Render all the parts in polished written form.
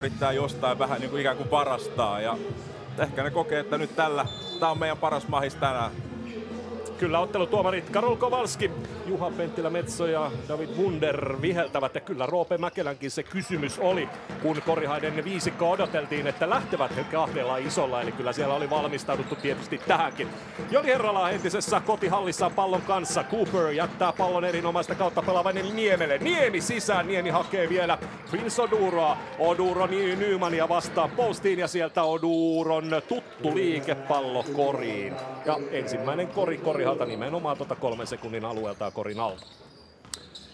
yrittää jostain vähän niin kuin ikään kuin varastaa ja ehkä ne kokee, että nyt tää on meidän paras mahis tänään. Kyllä ottelutuomarit Karol Kowalski, Juha Penttilä-Metso ja David Wunder viheltävät. Ja kyllä Roope Mäkelänkin se kysymys oli, kun Korihaiden viisikko odoteltiin, että lähtevät he kahdella isolla. Eli kyllä siellä oli valmistauduttu tietysti tähänkin. Joni Herrala entisessä kotihallissaan pallon kanssa. Cooper jättää pallon erinomaista kautta pelaavainen Niemelle. Niemi sisään, Niemi hakee vielä Prince Oduroa. Oduro Nymania vastaan postiin ja sieltä Oduron tuttu liikepallo koriin. Ja ensimmäinen korihalta nimenomaan 3 sekunnin alueelta korin alta.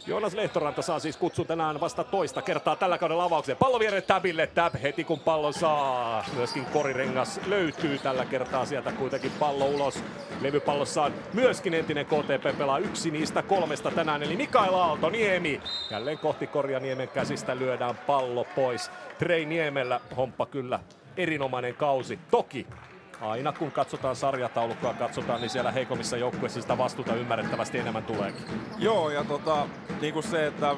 Joonas Lehtoranta saa siis kutsun tänään vasta toista kertaa tällä kaudella avaukseen. Pallo viereen Tabille. Tab heti kun pallon saa. Myöskin korirengas löytyy tällä kertaa sieltä kuitenkin pallo ulos. Levypallossaan myöskin entinen KTP pelaa yksi niistä 3 tänään. Eli Mikael Aalto, Niemi. Jälleen kohti koria, Niemen käsistä lyödään pallo pois. Trey Niemellä hompa kyllä erinomainen kausi. Toki aina kun katsotaan sarjataulukkoa, niin siellä heikommissa joukkueissa sitä vastuuta ymmärrettävästi enemmän tuleekin. Joo, ja niin kuin se, että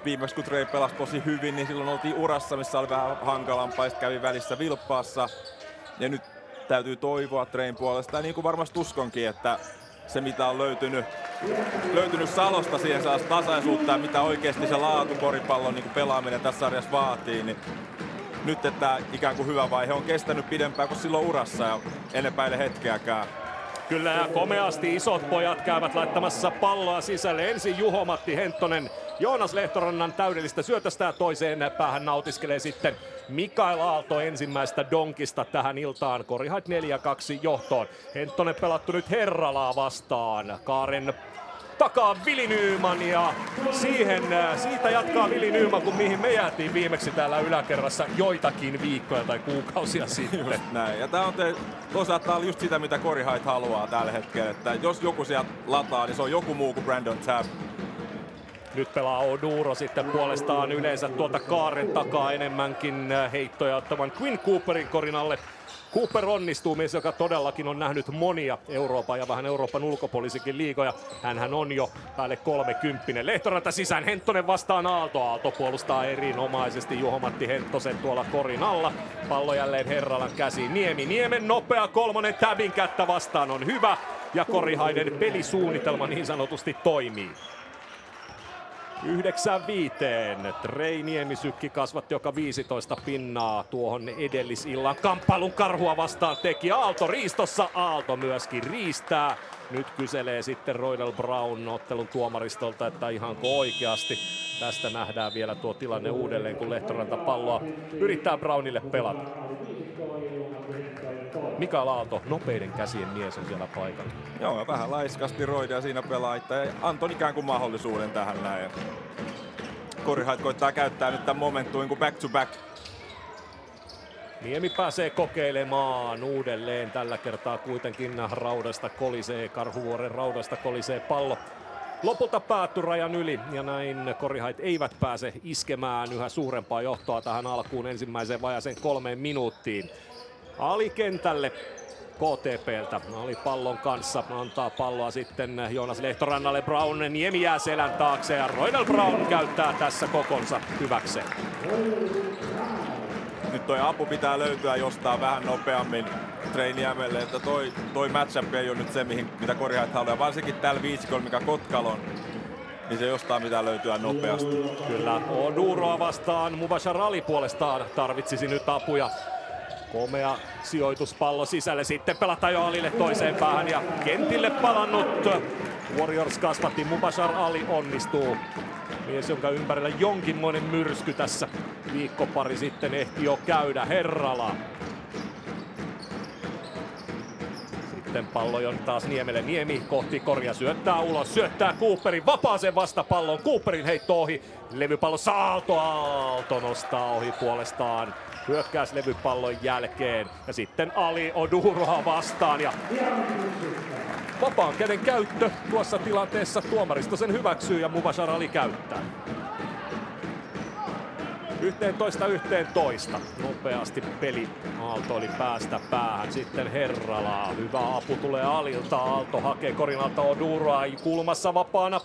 viimeksi kun Trey pelasi tosi hyvin, niin silloin oltiin urassa, missä oli vähän hankalampaa, ja kävi välissä vilppaassa. Ja nyt täytyy toivoa Treyn puolesta, ja niin kuin varmasti uskonkin, että se mitä on löytynyt Salosta siihen saa tasaisuutta, ja mitä oikeasti se laatu koripallon niin kuin pelaaminen tässä sarjassa vaatii, niin nyt, että ikään kuin hyvä vaihe on kestänyt pidempään kuin silloin urassa ja en epäile hetkeäkään. Kyllä, ja komeasti isot pojat käyvät laittamassa palloa sisälle. Ensin Juho-Matti Henttonen Joonas Lehtorannan täydellistä syötöstä ja toiseen päähän nautiskelee sitten Mikael Aalto ensimmäistä donkista tähän iltaan. Korihait 4-2 johtoon. Henttonen pelattu nyt Herralaa vastaan. Kaaren takaa Vili Nyman ja siitä jatkaa Vili Nyman, kun mihin me jäätiin viimeksi täällä yläkerrassa joitakin viikkoja tai kuukausia sitten. Just näin. Ja tää on tää just sitä, mitä Korihait haluaa tällä hetkellä. Että jos joku sieltä lataa, niin se on joku muu kuin Brandon Tab. Nyt pelaa Oduro sitten puolestaan yleensä tuolta Kaaren takaa enemmänkin heittoja ottavan Quinn Cooperin korin alle. Cooper onnistuu, mies joka todellakin on nähnyt monia Euroopan ja vähän Euroopan ulkopuolisikin liigoja. Hänhän on jo päälle 30. Lehtoranta sisään, Henttonen vastaan Aalto. Aalto puolustaa erinomaisesti Juho-Matti Henttosen tuolla korin alla. Pallo jälleen Herralan käsiin. Niemen nopea kolmonen Tabin kättä vastaan on hyvä. Ja Korihaiden pelisuunnitelma niin sanotusti toimii. 9-5. Trey Niemi sykki kasvatti joka 15 pinnaa tuohon edellisillan kamppailun karhua vastaan teki. Aalto riistossa, Aalto myöskin riistää. Nyt kyselee sitten Roydell Brown ottelun tuomaristolta, että ihanko oikeasti. Tästä nähdään vielä tuo tilanne uudelleen, kun Lehtoranta palloa yrittää Brownille pelata. Mikael Aalto, nopeiden käsien mies on siellä paikalla. Joo, vähän laiskasti Roydell siinä pelaa ja antoi ikään kuin mahdollisuuden tähän näin. Korihait koittaa käyttää nyt tämän momentuin kuin back to back. Niemi pääsee kokeilemaan uudelleen. Tällä kertaa kuitenkin raudasta kolisee, Karhuvuoren raudasta kolisee pallo. Lopulta päätty rajan yli ja näin Korihait eivät pääse iskemään yhä suurempaa johtoa tähän alkuun ensimmäiseen vajaaseen 3 minuuttiin. Ali kentälle KTP:ltä. Ali pallon kanssa antaa palloa sitten Joonas Lehtorannalle. Brown, Niemi jää selän taakse ja Roydell Brown käyttää tässä kokonsa hyväkseen. Nyt toi apu pitää löytyä jostain vähän nopeammin Trey Niemelle, että toi matchup ei ole nyt se, mitä Korihait haluaa. Varsinkin tällä viisikolla, mikä Kotkalla on, niin se jostain pitää löytyä nopeasti. Kyllä, Oduroa vastaan Mubashar Ali puolestaan tarvitsisi nyt apuja. Komea sijoituspallo sisälle, sitten pelataan jo Alille toiseen päähän ja kentille palannut Warriors kasvatti. Mubashar Ali onnistuu. Mies, jonka ympärillä jonkinmoinen myrsky tässä viikko pari sitten ehti jo käydä. Herrala. Sitten pallo on taas Niemelle. Niemi kohti koria, syöttää ulos, syöttää Cooperin vapaaseen vastapalloon. Cooperin heitto ohi. Levypallo Aalto nostaa ohi puolestaan. Hyökkäys levypallon jälkeen ja sitten Ali Oduroa vastaan ja vapaan käden käyttö tuossa tilanteessa. Tuomaristo sen hyväksyy ja Mubashar Ali käyttää. 11. Nopeasti peli. Aalto oli päästä päähän. Sitten Herralaa. Hyvä apu tulee Alilta. Aalto hakee korin alta Oduroa kulmassa vapaana.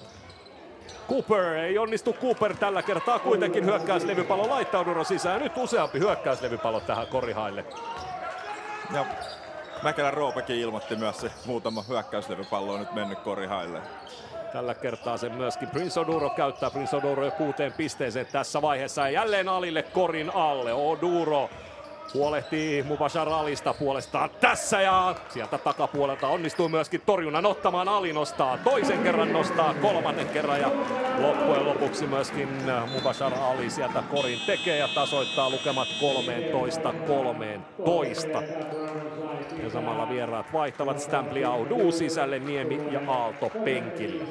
Cooper, ei onnistu Cooper tällä kertaa, kuitenkin hyökkäyslevypallo laittaa Oduro sisään. Nyt useampi hyökkäyslevypallo tähän Korihaille. Ja Mäkelän Roopekin ilmoitti myös se muutama hyökkäyslevypallo on nyt mennyt Korihaille. Tällä kertaa sen myöskin Prince Oduro käyttää. Prince Oduro jo 6 pisteeseen tässä vaiheessa ja jälleen Alille korin alle. Oduro huolehtii Mubashar Alista puolestaan tässä ja sieltä takapuolelta onnistuu myöskin torjunnan ottamaan. Ali nostaa toisen kerran, nostaa 3. kerran ja loppujen lopuksi myöskin Mubashar Ali sieltä korin tekee ja tasoittaa lukemat 13-13. Ja samalla vieraat vaihtavat Stampley Audou sisälle, Niemi ja Aalto penkille.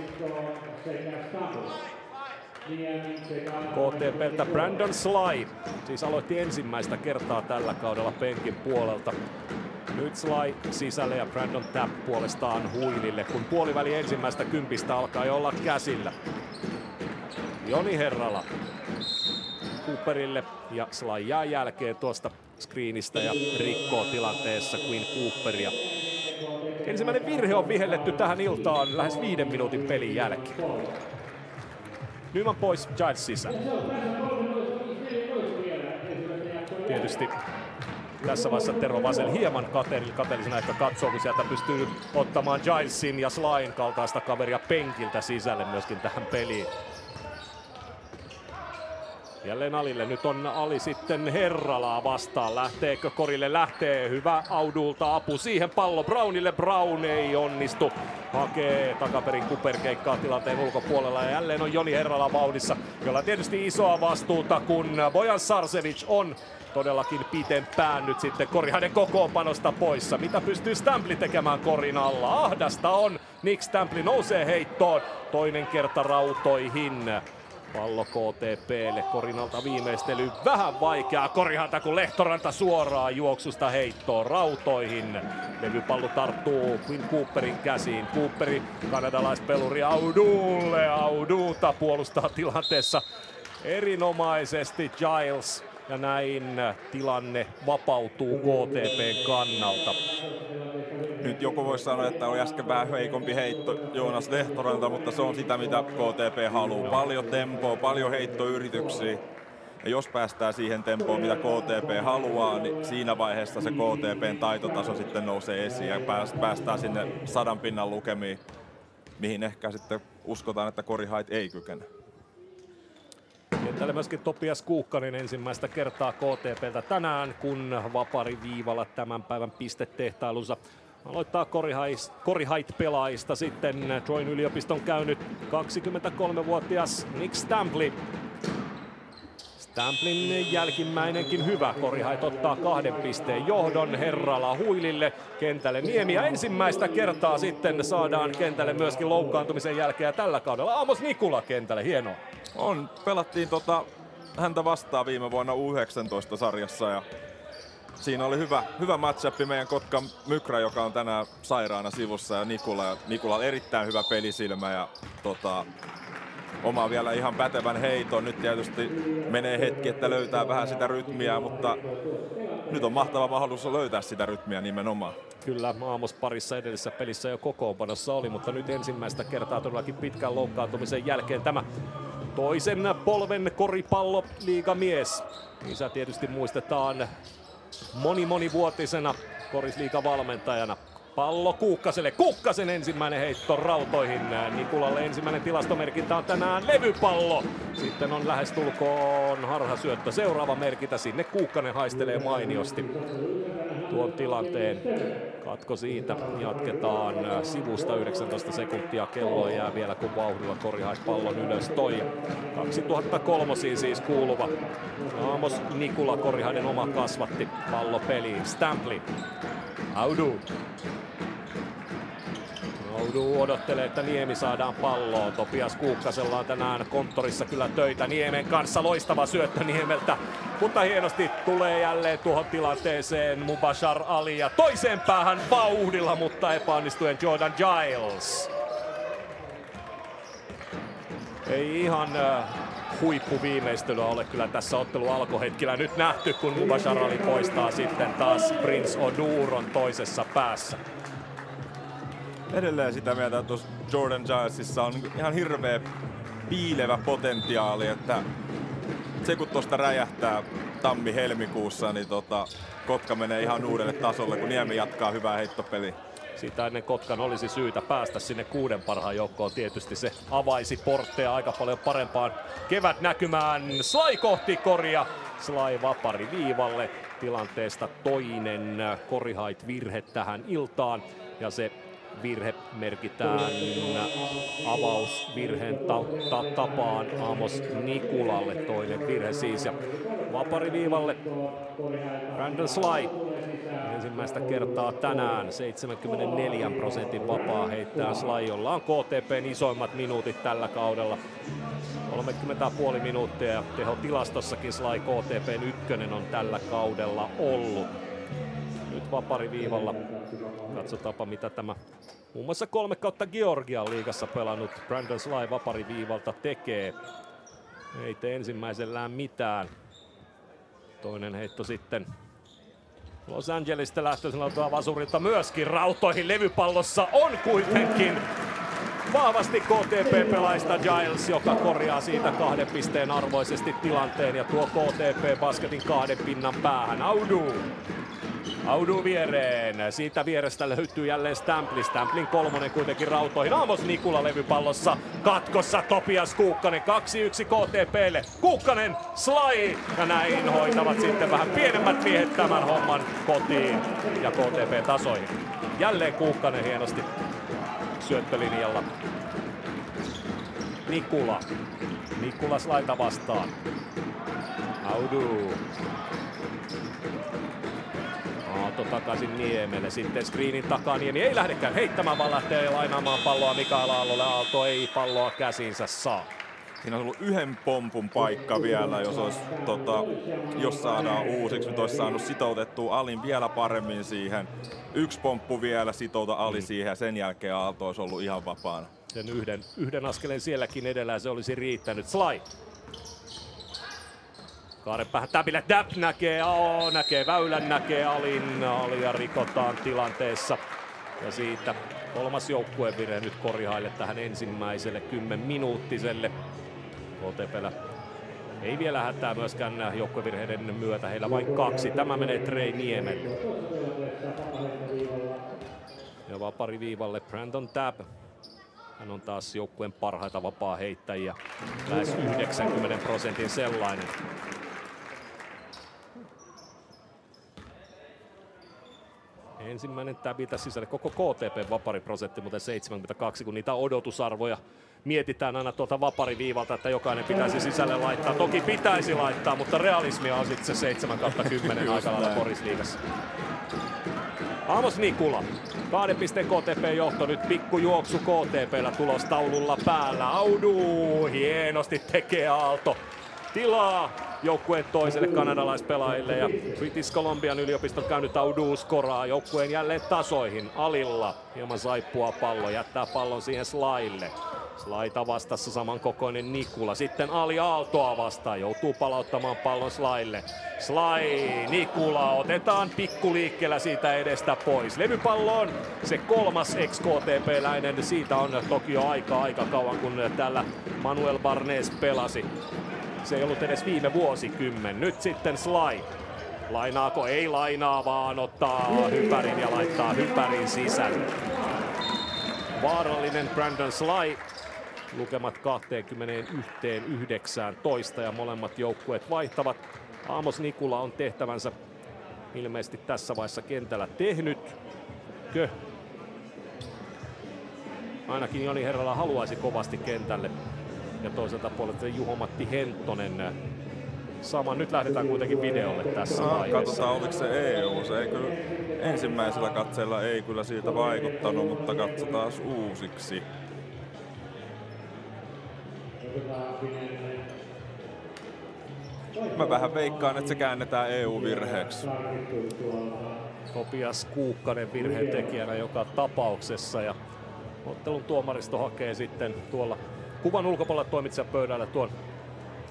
KTP:ltä Brandon Sly siis aloitti ensimmäistä kertaa tällä kaudella penkin puolelta. Nyt Sly sisälle ja Brandon Tapp puolestaan huilille, kun puoliväli ensimmäistä 10 alkaa jo olla käsillä. Joni Herrala Cooperille ja Sly jää jälkeen tuosta screenistä ja rikkoo tilanteessa Quinn Cooperia. Ensimmäinen virhe on vihelletty tähän iltaan lähes 5 minuutin pelin jälkeen. Nyman pois, Giles sisään. Tietysti tässä vaiheessa Tero Vasel hieman kateellisena ehkä katsoo, kun sieltä pystyy ottamaan Gilesin ja Slyn kaltaista kaveria penkiltä sisälle myöskin tähän peliin. Jälleen Alille, nyt on Ali sitten Herralaa vastaan. Lähteekö korille? Lähtee. Hyvä Audulta apu siihen, pallo Brownille. Brown ei onnistu. Hakee takaperin Cooper-keikkaa tilanteen ulkopuolella ja jälleen on Joni Herrala vauhdissa, jolla tietysti isoa vastuuta, kun Bojan Sarcevic on todellakin pitempään nyt sitten Korihaiden kokoonpanosta poissa. Mitä pystyy Stampley tekemään korin alla? Ahdasta on. Nick Stampley nousee heittoon. Toinen kerta rautoihin. Pallo KTP:lle, Korinalta viimeistely vähän vaikeaa. Korihalta kun Lehtoranta suoraan juoksusta heittoon rautoihin. Levypallo tarttuu Quinn Cooperin käsiin. Cooperi, kanadalaispeluri Audulle. Auduta puolustaa tilanteessa erinomaisesti Giles. Ja näin tilanne vapautuu KTP:n kannalta. Nyt joku voisi sanoa, että oli äsken vähän heikompi heitto Joonas Lehtoranta, mutta se on sitä, mitä KTP haluaa. Paljon tempoa, paljon heittoyrityksiä. Ja jos päästään siihen tempoon, mitä KTP haluaa, niin siinä vaiheessa se KTPn taitotaso sitten nousee esiin ja päästään sinne 100 pinnan lukemiin, mihin ehkä sitten uskotaan, että Korihait ei kykene. Kentälle myöskin Topias Kuukkanen ensimmäistä kertaa KTP:ltä tänään, kun vapari viivalla tämän päivän pistetehtailunsa. Aloittaa Korihait-pelaajista sitten Troyn yliopiston käynyt 23-vuotias Nick Stampley. Stampleyn jälkimmäinenkin hyvä. Korihait ottaa 2 pisteen johdon. Herrala huilille, kentälle Niemi ja ensimmäistä kertaa sitten saadaan kentälle myöskin loukkaantumisen jälkeen ja tällä kaudella Amos Nikula kentälle. Hienoa. Pelattiin häntä vastaan viime vuonna U19-sarjassa ja siinä oli hyvä matchup meidän Kotkan Mykra, joka on tänään sairaana sivussa, ja Nikula on erittäin hyvä pelisilmä ja omaa vielä ihan pätevän heiton. Nyt tietysti menee hetki, että löytää vähän sitä rytmiä, mutta nyt on mahtava mahdollisuus löytää sitä rytmiä nimenomaan. Kyllä, Aamos parissa edellisessä pelissä jo kokoonpanossa oli, mutta nyt ensimmäistä kertaa todellakin pitkän loukkaantumisen jälkeen tämä toisen polven koripalloliigamies. Isä tietysti muistetaan monivuotisena korisliigavalmentajana. Pallo Kuukkaselle. Kukkasen ensimmäinen heitto rautoihin. Nikulalle ensimmäinen tilastomerkintä on tänään levypallo. Sitten on lähestulkoon harhasyöttö. Seuraava merkintä sinne. Kuukkanen haistelee mainiosti tuon tilanteen. Katko siitä. Jatketaan sivusta 19 sekuntia. Kello jää vielä kun vauhdilla Korihait pallon ylös toi. 2003 siis kuuluva Amos Nikula, Korihaiden oma kasvatti, pallo peliin. Stampley. Audou odottelee, että Niemi saadaan palloon. Topias Kuukkasella on tänään konttorissa kyllä töitä Niemen kanssa. Loistava syöttö Niemeltä, mutta hienosti tulee jälleen tuohon tilanteeseen Mubashar Ali ja toiseen päähän vauhdilla, mutta epäonnistuen Jordan Giles. Ei ihan huippuviimeistelyä ole kyllä tässä ottelun alkuhetkellä nyt nähty, kun Mubashar Ali poistaa sitten taas Prince Oduron toisessa päässä. Edelleen sitä mieltä, että tuossa Jordan Gilesissa on ihan hirveä piilevä potentiaali, että se kun tuosta räjähtää tammi-helmikuussa, niin Kotka menee ihan uudelle tasolle, kun Niemi jatkaa hyvää heittopeliä. Sitä ennen Kotkan olisi syytä päästä sinne 6 parhaan joukkoon. Tietysti se avaisi portteja aika paljon parempaan kevätnäkymään. Sly kohti koria. Sly vapari viivalle. Tilanteesta toinen Korihait-virhe tähän iltaan. Ja se virhe merkitään avausvirheen tapaan Amos Nikulalle. Toinen virhe siis. Ja vapari viivalle Brandon Sly. Ensimmäistä kertaa tänään 74% vapaa heittää Sly, jolla on KTP:n isoimmat minuutit tällä kaudella. 30,5 minuuttia ja tehotilastossakin Sly KTP:n ykkönen on tällä kaudella ollut. Nyt vapari viivalla. Katsotaanpa mitä tämä muun muassa 3 kautta Georgian liigassa pelannut Brandon Sly vapari viivalta tekee. Ei tee ensimmäisellään mitään. Toinen heitto sitten Los Angelesista lähtöiseltä vasurilta myöskin rautoihin. Levypallossa on kuitenkin vahvasti KTP-pelaista Giles, joka korjaa siitä 2 pisteen arvoisesti tilanteen ja tuo KTP-basketin 2 pinnan päähän. Audu viereen. Siitä vierestä löytyy jälleen Stamplin. Stamplin 3 kuitenkin rautoihin. Amos Nikula levypallossa. Katkossa Topias Kuukkanen. 2-1 KTP:lle. Kuukkanen, Sly. Ja näin hoitavat sitten vähän pienemmät miehet tämän homman kotiin ja KTP-tasoihin. Jälleen Kuukkanen hienosti syöttölinjalla. Nikula Slyta vastaan. Audu. Aalto takaisin Niemelle, sitten screenin takaa Niemi ei lähdekään heittämään, vaan lähtee lainaamaan palloa Mikael Aallolle. Aalto ei palloa käsinsä saa. Siinä on ollut 1 pompun paikka vielä, jos saadaan uusiksi, nyt olisi saanut sitoutettua Alin vielä paremmin siihen. 1 pomppu vielä, sitouta Ali siihen ja sen jälkeen Aalto olisi ollut ihan vapaana. Sen yhden askeleen sielläkin edellä se olisi riittänyt. Sly. Kaarepäähän Täpille, Täp näkee väylän, näkee Alia rikotaan tilanteessa. Ja siitä 3. joukkuevirhe nyt Korihaille tähän ensimmäiselle 10-minuuttiselle. KTP:llä ei vielä hätää myöskään joukkuevirheiden myötä, heillä vain 2. Tämä menee Trey Niemelle. Ja vapari viivalle Brandon Tabb. Hän on taas joukkueen parhaita vapaa heittäjiä, lähes 90% sellainen. Ensimmäinen Täbiltä sisälle koko KTP vapariprosentti, mutta 72, kun niitä odotusarvoja mietitään aina tuolta vapariviivalta, että jokainen pitäisi sisälle laittaa. Toki pitäisi laittaa, mutta realismia on sitten se 7/10 aika lailla Porisliigassa. Amos Nikula, 2 pisteen KTP-johto, nyt pikkujuoksu KTP:llä tulostaululla päällä. Audu, hienosti tekee Aalto. Tilaa joukkueen toiselle kanadalaispelaajille ja British Columbian yliopiston käynyt Audu skoraa joukkueen jälleen tasoihin. Alilla hieman saippua pallo, jättää pallon siihen Slylle. Slyta vastassa samankokoinen Nikula. Sitten Ali Aaltoa vastaan. Joutuu palauttamaan pallon Slylle. Sly, Nikula otetaan pikkuliikkeellä siitä edestä pois. Levypalloon se 3. ex-KTP-läinen. Siitä on toki jo aika kauan kun täällä Manuel Barnes pelasi. Se ei ollut edes viime vuosikymmen. Nyt sitten Sly. Lainaako? Ei lainaa, vaan ottaa hypärin ja laittaa hypärin sisälle. Vaarallinen Brandon Sly. Lukemat 21-19 ja molemmat joukkueet vaihtavat. Amos Nikula on tehtävänsä ilmeisesti tässä vaiheessa kentällä tehnyt. Ainakin Joni Herrala haluaisi kovasti kentälle. Ja toiselta puolelta Juho-Matti Henttonen. Sama, nyt lähdetään kuitenkin videolle tässä vaiheessa. Katsotaan, oliko se EU. Se ei kyllä, ensimmäisellä katseella ei kyllä siitä vaikuttanut, mutta katsotaan uusiksi. Mä vähän veikkaan, että se käännetään EU-virheeksi. Topias Kuukkanen virheen tekijänä joka tapauksessa. Ja ottelun tuomaristo hakee sitten tuolla kuvan ulkopuolella toimitsijapöydällä tuon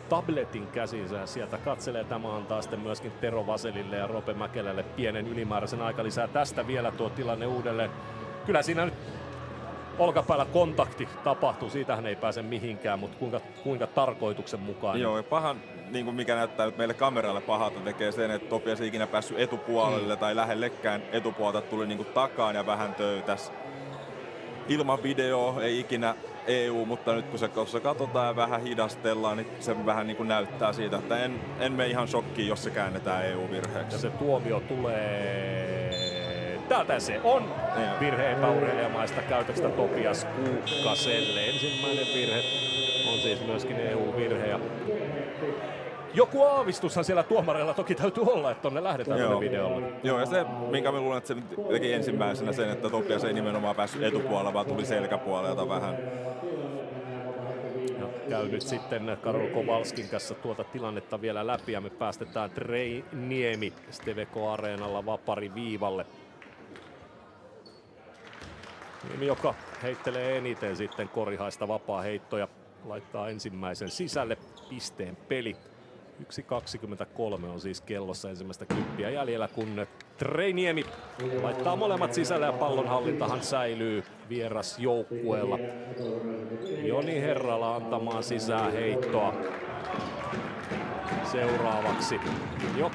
tabletin käsinsä ja sieltä katselee. Tämä antaa sitten myöskin Tero Vaselille ja Roope Mäkelälle pienen ylimääräisen aikalisää. Tästä vielä tuo tilanne uudelleen. Kyllä siinä nyt olkapäällä kontakti tapahtui, siitähän ei pääse mihinkään, mutta kuinka tarkoituksenmukainen. Joo, ja pahan, niin kuin mikä näyttää nyt meille kameralle pahalta, tekee sen, että Topias ei ikinä päässyt etupuolelle tai lähellekään etupuolta, tuli niin kuin takaan ja vähän töytäs. Ilman videoa ei ikinä EU, mutta nyt kun se katsotaan ja vähän hidastellaan, niin se vähän niin kuin näyttää siitä, että en mene ihan shokkiin, jos se käännetään EU-virheeksi. Ja se tuomio tulee... Täältä se on virhe epäurheilijamaista käytöksestä Topias Kuukkaselle. Ensimmäinen virhe on siis myöskin EU-virhe. Ja joku aavistushan siellä tuomareilla toki täytyy olla, että tonne lähdetään tuonne videolle. Joo, ja se, minkä mä luulen, että se teki ensimmäisenä sen, että Topias ei nimenomaan päässyt etupuolella, vaan tuli selkäpuolelta vähän. Ja käy nyt sitten Karol Kowalskin kanssa tuota tilannetta vielä läpi ja me päästetään Trey Niemi Steveco Areenalla vapari viivalle. Niemi, joka heittelee eniten sitten Korihaista vapaa heittoja, laittaa ensimmäisen sisälle, pisteen peli. 1.23 on siis kellossa ensimmäistä kymppiä jäljellä, kun Trey Niemi laittaa molemmat sisälle ja pallonhallintahan säilyy vierasjoukkueella. Joni Herrala antamaan sisään heittoa. Seuraavaksi jo 2009-2010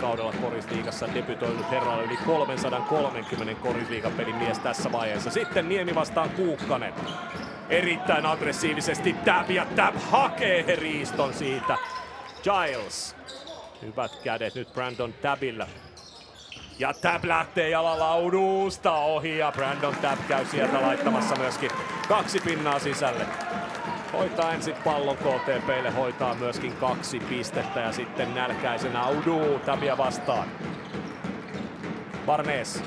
kaudella Korisliigassa debytoinut Herrala yli 330 Korisliigapelin mies tässä vaiheessa. Sitten Niemi vastaan Kuukkanen. Erittäin aggressiivisesti Tab ja Tab hakee riiston siitä. Giles. Hyvät kädet nyt Brandon Tabilla. Ja Tab lähtee jalalaudusta ohi ja Brandon Tab käy sieltä laittamassa myöskin 2 pinnaa sisälle. Hoitaa ensin pallon KTP:lle, hoitaa myöskin 2 pistettä ja sitten nälkäisenä Audu Tabia vastaan. Barnes.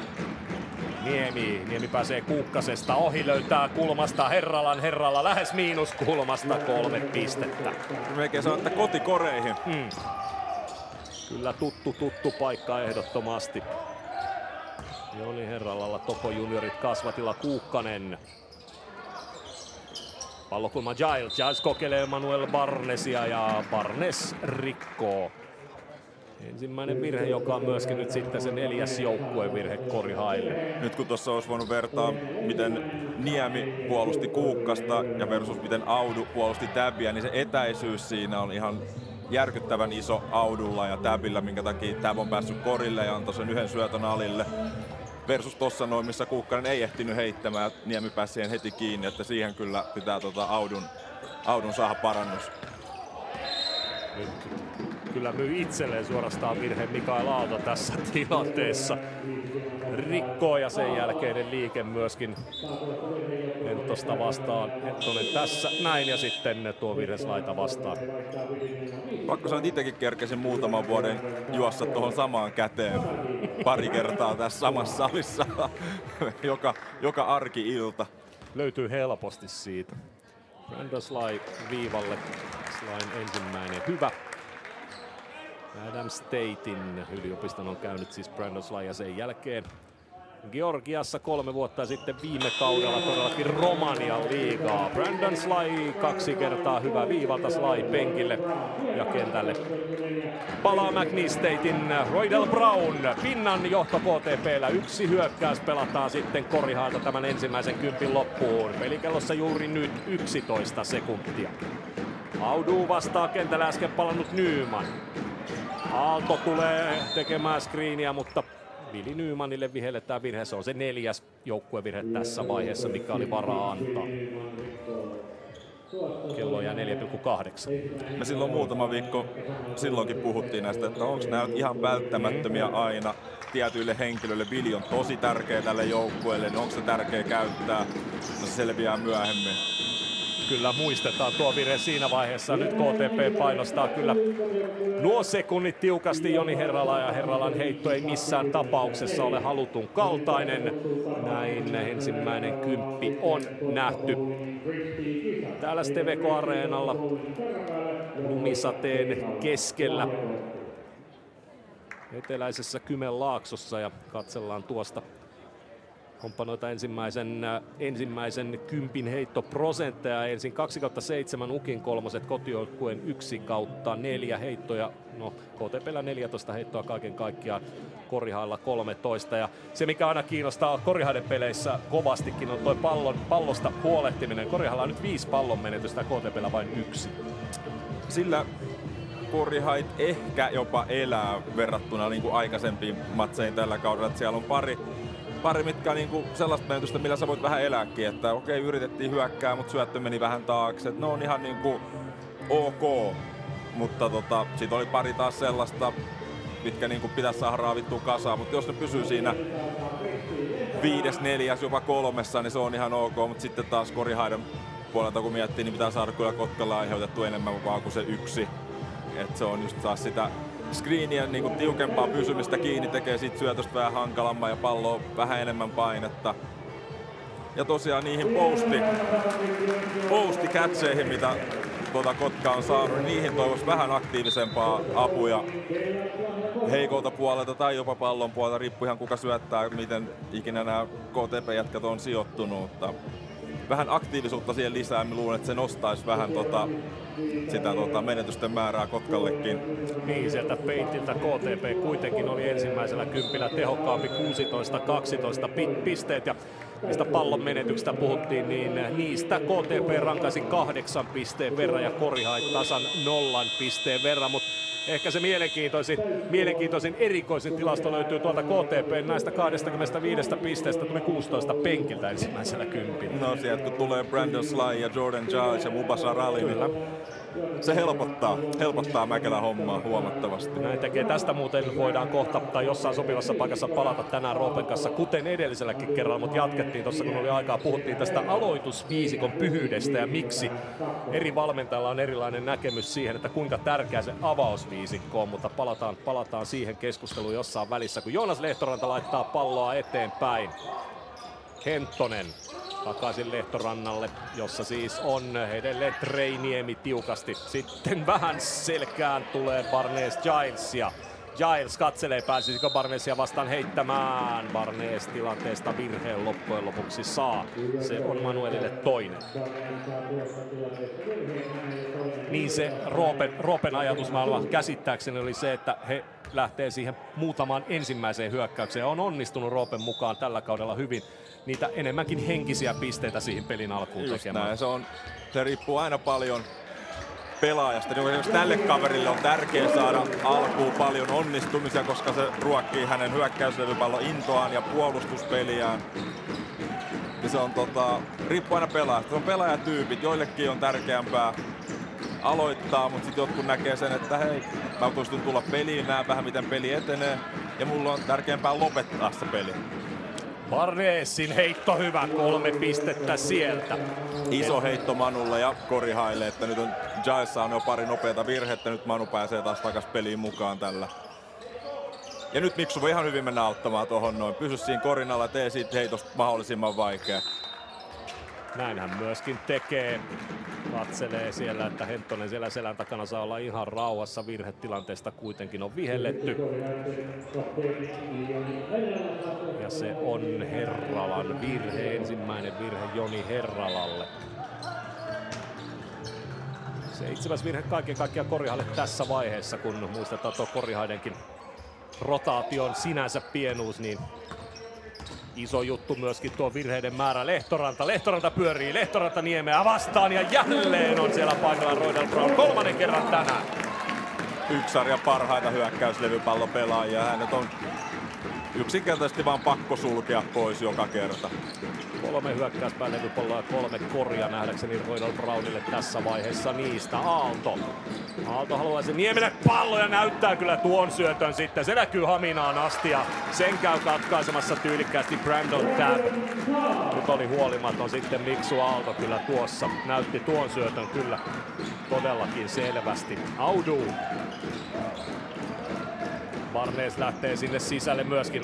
Niemi pääsee Kuukkasesta ohi, löytää kulmasta Herrala lähes miinuskulmasta 3 pistettä. Melkein sanoo, että kotikoreihin. Kyllä tuttu paikka ehdottomasti. Joni Herralalla Topo juniorit kasvatilla Kuukkanen. Pallokulma Giles kokeilee Manuel Barnesia ja Barnes rikkoo. Ensimmäinen virhe, joka on myöskin nyt sitten se 4. joukkuevirhe Korihaille. Nyt kun tuossa olisi voinut vertaa, miten Niemi puolusti Kuukkasta ja versus miten Audu puolusti Tabia, niin se etäisyys siinä on ihan järkyttävän iso Audulla ja Tabilla, minkä takia Tab on päässyt korille ja antoi sen 1 syötön alille. Versus tossa noin, missä Kuukkanen ei ehtinyt heittämään ja Niemi pääsi siihen heti kiinni, että siihen kyllä pitää Audun saada parannus. Nyt kyllä myy itselleen suorastaan virhe Mikael Aalto tässä tilanteessa. Rikkoo ja sen jälkeinen liike myöskin Henttosta vastaan. Henttonen tässä näin ja sitten tuo virheslaita vastaan. Pakko sanoa, että itsekin kerkesin muutaman vuoden juossa tuohon samaan käteen pari kertaa tässä samassa salissa joka arki-ilta. Löytyy helposti siitä. Brandon Sly viivalle. Slyn ensimmäinen hyvä. Adam Statein yliopiston on käynyt siis Brandon Sly ja sen jälkeen Georgiassa 3 vuotta sitten viime kaudella todellakin Romanian liigaa. Brandon Sly 2 kertaa hyvä viivalta Sly penkille ja kentälle. Palaa McNeese Statein Roydell Brown. Pinnan johto KTP:llä. 1 hyökkäys pelataan sitten Korihailta tämän ensimmäisen kympin loppuun. Pelikellossa juuri nyt 11 sekuntia. Audu vastaa kentällä äsken palannut Nyman. Aalto tulee tekemään screeniä, mutta Vili Nymanille vihelletään virhe. Se on se 4. joukkuevirhe tässä vaiheessa, mikä oli varaa antaa. Kello jää 4,8. Me silloin muutama viikko silloinkin puhuttiin näistä, että onko nämä ihan välttämättömiä aina tietyille henkilöille. Vili on tosi tärkeä tälle joukkueelle, niin onko se tärkeä käyttää? No se selviää myöhemmin. Kyllä muistetaan tuo virhe siinä vaiheessa. Nyt KTP painostaa kyllä nuo sekunnit tiukasti Joni Herrala ja Herralan heitto ei missään tapauksessa ole halutun kaltainen. Näin ensimmäinen kymppi on nähty. Täällä Steveco Areenalla lumisateen keskellä eteläisessä Kymenlaaksossa ja katsellaan tuosta Onpa noita ensimmäisen 10 heittoprosentteja. Ensin 2/7 Ukin kolmoset, kotijoukkueen 1/4 heittoja. No, KTP:llä 14 heittoa kaiken kaikkiaan, Korihailla 13. Ja se, mikä aina kiinnostaa Korihaiden peleissä kovastikin, on toi pallosta huolehtiminen. Korihailla on nyt 5 pallon menetystä, KTP:llä vain 1. Sillä Korihait ehkä jopa elää verrattuna niin kuin aikaisempiin matseihin tällä kaudella. Että siellä on pari mitkä on niin kuin sellaista menetystä, millä sä voit vähän elääkin. Että okei, yritettiin hyökkää, mutta syöttö meni vähän taakse. Että ne on ihan niin kuin ok. Mutta siitä oli pari taas sellaista, mitkä niin kuin pitäisi saada raavittua kasaan. Mutta jos ne pysyy siinä 5., 4., jopa 3, niin se on ihan ok. Mutta sitten taas Korihaiden puolelta kun miettii, niin pitää saada kyllä Kotkalla aiheutettu enemmän vaan kuin se 1. Et se on just taas sitä screenien niin kuin tiukempaa pysymistä kiinni, tekee siitä syötöstä vähän hankalamman ja palloa vähän enemmän painetta. Ja tosiaan niihin posti catcheihin, mitä Kotka on saanut, niin niihin toivoisi vähän aktiivisempaa apuja heikolta puolelta tai jopa pallon puolelta, riippuu ihan kuka syöttää, miten ikinä nämä KTP-jätkät on sijoittunut. Vähän aktiivisuutta siihen lisää, mä luulen, että se nostaisi vähän sitä menetysten määrää Kotkallekin. Niin, sieltä peitiltä KTP kuitenkin oli ensimmäisellä 10 tehokkaampi, 16-12 pisteet, ja mistä pallon menetyksistä puhuttiin, niin niistä KTP rankaisi 8 pisteen verran ja Korihait tasan 0 pisteen verran, mutta ehkä se mielenkiintoisin erikoisin tilasto löytyy tuolta KTP. Näistä 25 pisteestä tuli 16 penkiltä ensimmäisellä 10. No sieltä kun tulee Brandon Sly ja Jordan Giles ja Mubasar Ali, niin se helpottaa Mäkelän hommaa huomattavasti. Näin tekee. Tästä muuten voidaan kohta tai jossain sopivassa paikassa palata tänään Roopen kanssa, kuten edelliselläkin kerralla, mutta jatkettiin tuossa kun oli aikaa. Puhuttiin tästä aloitusviisikon pyhyydestä ja miksi eri valmentajilla on erilainen näkemys siihen, että kuinka tärkeä se avausviisikko on, mutta palataan siihen keskusteluun jossain välissä, kun Joonas Lehtoranta laittaa palloa eteenpäin. Henttonen takaisin Lehtorannalle, jossa siis on edelleen Treiniemi tiukasti. Sitten vähän selkään tulee Barnes Giles ja Giles katselee, pääsisikö Barnesia vastaan heittämään. Barnes tilanteesta virheen loppujen lopuksi saa. Se on Manuelille toinen. Niin se Roopen ajatusmaailma käsittääkseni oli se, että he lähtee siihen muutamaan ensimmäiseen hyökkäykseen. On onnistunut Roopen mukaan tällä kaudella hyvin niitä enemmänkin henkisiä pisteitä siihen pelin alkuun tekemään. Näin, se riippuu aina paljon pelaajasta. Niin tälle kaverille on tärkeää saada alkuun paljon onnistumisia, koska se ruokkii hänen hyökkäyslevypallon intoaan ja puolustuspeliään. Ja se on riippuu aina pelaajasta. Se on pelaajatyypit, joillekin on tärkeämpää aloittaa, mutta sitten jotkut näkee sen, että hei, mä pystyn tulla peliin, näen vähän miten peli etenee ja mulla on tärkeämpää lopettaa se peli. Barnesin heitto hyvä, 3 pistettä sieltä. Iso heitto Manulle ja Korihaille, että nyt on Giles saanut jo pari nopeata virhettä, nyt Manu pääsee taas takas peliin mukaan tällä. Ja nyt Miksu voi ihan hyvin mennä auttamaan tohon noin. Pysy siinä korinalla, tee siitä heitosta mahdollisimman vaikea. Näin hän myöskin tekee. Katselee siellä, että Henttonen siellä selän takana saa olla ihan rauhassa. Virhetilanteesta kuitenkin on vihelletty. Ja se on Herralan virhe. Ensimmäinen virhe Joni Herralalle. 7. virhe kaiken kaikkiaan Korihalle tässä vaiheessa, kun muistetaan tuo Korihaidenkin rotaation sinänsä pienuus, niin iso juttu myöskin tuo virheiden määrä. Lehtoranta pyörii, Lehtoranta Niemeä vastaan ja jälleen on siellä paikalla Roydal Brown 3. kerran tänään. Yksi sarjan parhaita hyökkäyslevypallopelaajia. Hänet on yksinkertaisesti vaan pakko sulkea pois joka kerta. 3 hyökkäyspään levypalloa ja 3 koria nähdäkseni Roydal Brownille tässä vaiheessa niistä. Aalto haluaisi Niemelle pallo ja näyttää kyllä tuon syötön sitten. Se näkyy Haminaan asti ja sen käy katkaisemassa tyylikkäästi Brandon Tabb. Nyt oli huolimaton sitten Miksu Aalto kyllä tuossa. Näytti tuon syötön kyllä todellakin selvästi. Audu. Barnes lähtee sinne sisälle myöskin.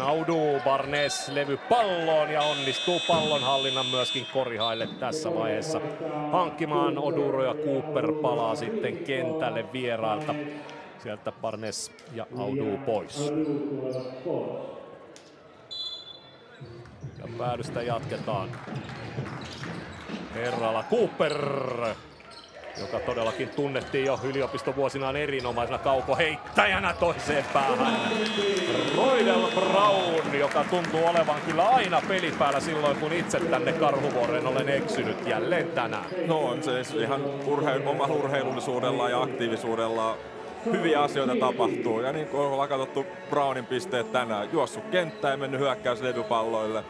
Barnes levy palloon ja onnistuu pallonhallinnan myöskin Korihaille tässä vaiheessa hankkimaan. Oduro ja Cooper palaa sitten kentälle vierailta. Sieltä Barnes ja Audu pois. Ja päädystä jatketaan. Herrala Cooper, joka todellakin tunnettiin jo yliopistovuosinaan erinomaisena kaukoheittäjänä toiseen päähän. Roydell Brown, joka tuntuu olevan kyllä aina pelipäällä silloin, kun itse tänne Karhuvuoreen olen eksynyt jälleen tänään. No on se ihan omalla urheilullisuudella ja aktiivisuudella hyviä asioita tapahtuu. Ja niin kuin ollaan katsottu Brownin pisteet tänään, juossut kenttään ja mennyt hyökkäyslevypalloille,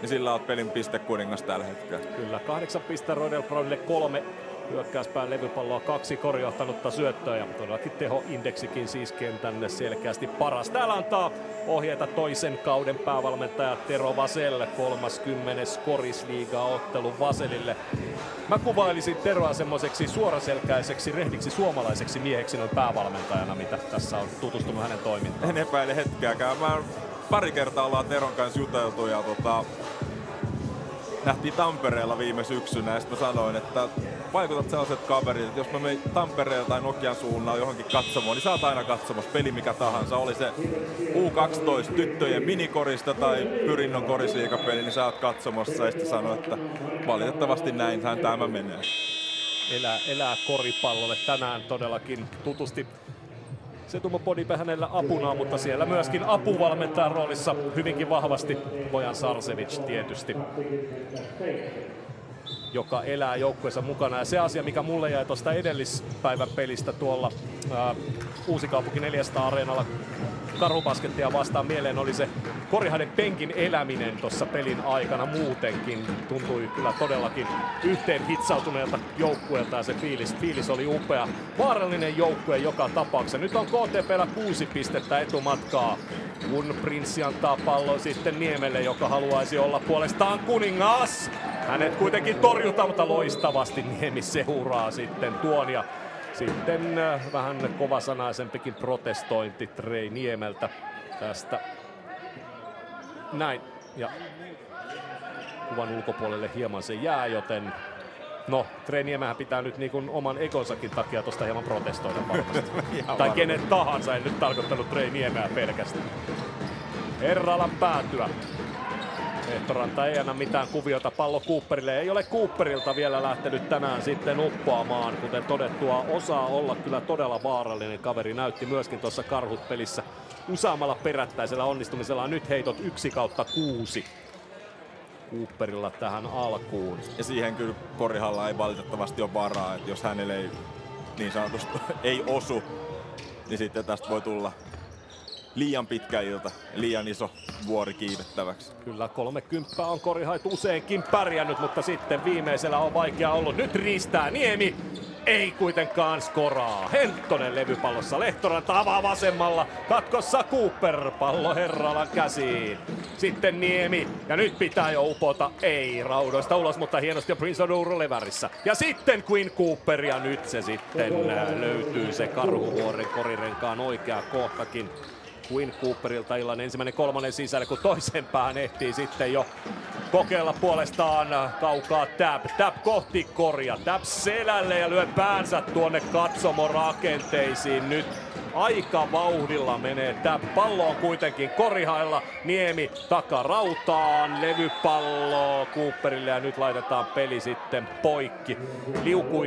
niin sillä on pelin pistekuningas tällä hetkellä. Kyllä, 8 pistettä Roydell Brownille, 3 hyökkäyspään levypalloa, 2 korjohtanutta syöttöä ja todellakin tehoindeksikin siis kentän selkeästi paras. Täällä antaa ohjeita toisen kauden päävalmentaja Tero Vasel, 30. Korisliiga-ottelu Vaselille. Mä kuvailisin Teroa semmoiseksi suoraselkäiseksi, rehdiksi suomalaiseksi mieheksi noin päävalmentajana, mitä tässä on tutustunut hänen toimintaan. En epäile hetkeäkään. Pari kertaa ollaan Teron kanssa juteltu ja nähtiin Tampereella viime syksynä ja sitten mä sanoin, että vaikutat sellaiset kaverit, että jos mä menen Tampereella tai Nokian suunnaan johonkin katsomaan, niin sä oot aina katsomassa peli mikä tahansa. Oli se U12 tyttöjen minikorista tai Pyrinnon korisliigapeli, niin sä oot katsomassa ja sitten sanoin, että valitettavasti näinhän tämä menee. Elää koripallolle tänään todellakin tutusti. Setumo Podipä hänellä apuna, mutta siellä myöskin apuvalmentajan roolissa hyvinkin vahvasti Bojan Sarcevic tietysti, joka elää joukkueensa mukana. Ja se asia, mikä mulle jäi tuosta edellispäivän pelistä tuolla Uusikaupunki 400-areenalla Karhubaskettia vastaan mieleen, oli se Korihaiden penkin eläminen tuossa pelin aikana muutenkin. Tuntui kyllä todellakin yhteen hitsautuneelta joukkueelta ja se fiilis oli upea. Vaarallinen joukkue joka tapauksessa. Nyt on KTP:llä 6 pistettä etumatkaa, kun Prinssi antaa pallon sitten Niemelle, joka haluaisi olla puolestaan kuningas. Hänet kuitenkin torjutaan, mutta loistavasti Niemi seuraa sitten tuon ja sitten vähän kovasanaisempikin protestointi Trey Niemeltä tästä. Näin. Ja kuvan ulkopuolelle hieman se jää, joten no, Trey Niemehän pitää nyt niin kuin oman egonsakin takia tosta hieman protestoida varmasti. Tai kenet tahansa, en nyt tarkoittanut Trey Niemeä pelkästään. Herralan päätyä. Lehtoranta ei anna mitään kuviota pallo Cooperille. Ei ole Cooperilta vielä lähtenyt tänään sitten uppoamaan. Kuten todettua, osaa olla kyllä todella vaarallinen kaveri. Näytti myöskin tuossa Karhut-pelissä useammalla perättäisellä onnistumisella. Nyt heitot 1/6 Cooperilla tähän alkuun. Ja siihen kyllä Korihalla ei valitettavasti ole varaa, että jos hänelle ei niin sanotusti ei osu, niin sitten tästä voi tulla liian pitkä ilta, liian iso vuori kiivettäväksi. Kyllä 30 on Korihait useinkin pärjännyt, mutta sitten viimeisellä on vaikea ollut. Nyt riistää Niemi, ei kuitenkaan skoraa. Henttonen levypallossa, Lehtoranta avaa vasemmalla, katkossa Cooper, pallo Herralan käsiin. Sitten Niemi, ja nyt pitää jo upota, ei raudoista ulos, mutta hienosti Prince Oduro levärissä. Ja sitten Quinn Cooper, ja nyt se sitten löytyy se Karhuvuoren korirenkaan oikea kohtakin. Quinn Cooperilta illan ensimmäinen 3 sisälle, kun toisen päähän ehtii sitten jo kokeilla puolestaan kaukaa Tap kohti koria. Tap selälle ja lyö päänsä tuonne katsomorakenteisiin. Nyt aika vauhdilla menee Tap. Pallo on kuitenkin Korihailla. Niemi takarautaan. Levypallo Cooperille ja nyt laitetaan peli sitten poikki. Liukuin